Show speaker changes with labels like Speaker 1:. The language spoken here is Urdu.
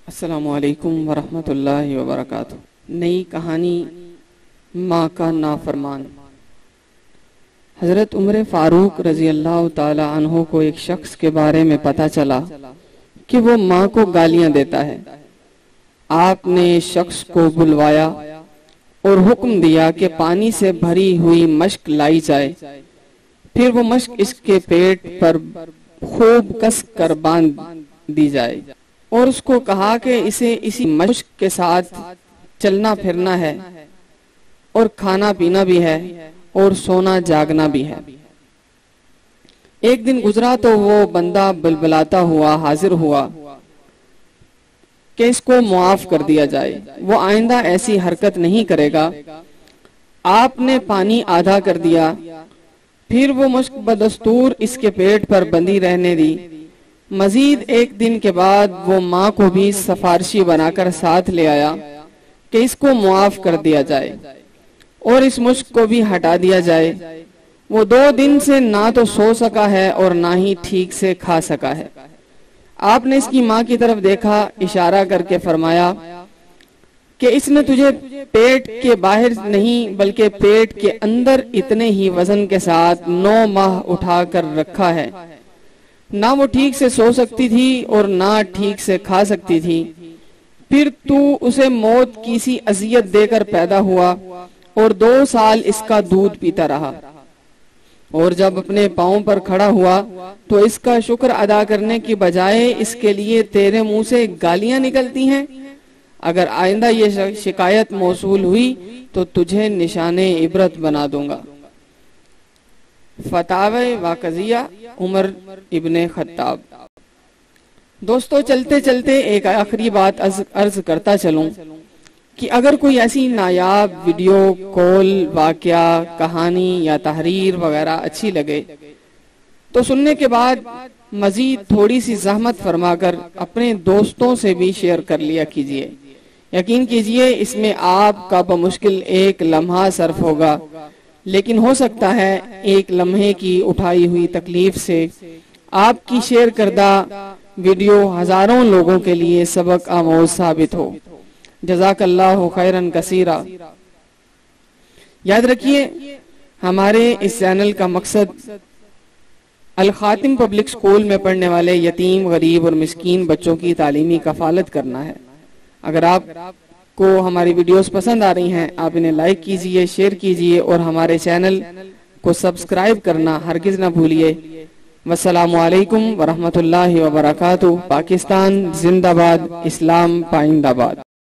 Speaker 1: السلام علیکم ورحمۃ اللہ وبرکاتہ۔ نئی کہانی ماں کا نافرمان۔ حضرت عمر فاروق رضی اللہ تعالی عنہ کو ایک شخص کے بارے میں پتہ چلا کہ وہ ماں کو گالیاں دیتا ہے۔ آپ نے شخص کو بلوایا اور حکم دیا کہ پانی سے بھری ہوئی مشک لائی جائے، پھر وہ مشک اس کے پیٹ پر خوب کس کر باندھ دی جائے، اور اس کو کہا کہ اسے اسی مشک کے ساتھ چلنا پھرنا ہے، اور کھانا پینا بھی ہے، اور سونا جاگنا بھی ہے۔ ایک دن گزرا تو وہ بندہ بلبلاتا ہوا حاضر ہوا کہ اس کو معاف کر دیا جائے، وہ آئندہ ایسی حرکت نہیں کرے گا۔ آپ نے پانی آدھا کر دیا، پھر وہ مشک بدستور اس کے پیٹ پر بندھی رہنے دی۔ مزید ایک دن کے بعد وہ ماں کو بھی سفارشی بنا کر ساتھ لے آیا کہ اس کو معاف کر دیا جائے اور اس مشک کو بھی ہٹا دیا جائے۔ وہ 2 دن سے نہ تو سو سکا ہے اور نہ ہی ٹھیک سے کھا سکا ہے۔ آپ نے اس کی ماں کی طرف دیکھا، اشارہ کر کے فرمایا کہ اس نے تجھے پیٹ کے باہر نہیں بلکہ پیٹ کے اندر اتنے ہی وزن کے ساتھ 9 ماہ اٹھا کر رکھا ہے۔ نہ وہ ٹھیک سے سو سکتی تھی اور نہ ٹھیک سے کھا سکتی تھی، پھر تو اسے موت کی سی اذیت دے کر پیدا ہوا اور 2 سال اس کا دودھ پیتا رہا، اور جب اپنے پاؤں پر کھڑا ہوا تو اس کا شکر ادا کرنے کی بجائے اس کے لیے تیرے منہ سے گالیاں نکلتی ہیں۔ اگر آئندہ یہ شکایت موصول ہوئی تو تجھے نشان عبرت بنا دوں گا۔ فتاوی واقعیہ عمر ابن خطاب۔ دوستو، چلتے چلتے ایک آخری بات عرض کرتا چلوں کہ اگر کوئی ایسی نایاب ویڈیو، کال، واقعہ، کہانی یا تحریر وغیرہ اچھی لگے تو سننے کے بعد مزید تھوڑی سی زحمت فرما کر اپنے دوستوں سے بھی شیئر کر لیا کیجئے۔ یقین کیجئے اس میں آپ کا بمشکل 1 لمحہ صرف ہوگا، لیکن ہو سکتا ہے 1 لمحے کی اٹھائی ہوئی تکلیف سے آپ کی شیئر کردہ ویڈیو ہزاروں لوگوں کے لیے سبق آموز ثابت ہو۔ جزاک اللہ خیرن کثیرا۔ یاد رکھیے، ہمارے اس چینل کا مقصد الخاتم پبلک سکول میں پڑھنے والے یتیم، غریب اور مسکین بچوں کی تعلیمی کفالت کرنا ہے۔ اگر آپ کو ہماری ویڈیوز پسند آ رہی ہیں، آپ انہیں لائک کیجئے، شیئر کیجئے اور ہمارے چینل کو سبسکرائب کرنا ہرگز نہ بھولیے۔ والسلام علیکم ورحمۃ اللہ وبرکاتہ۔ پاکستان زندہ باد، اسلام پائندہ باد۔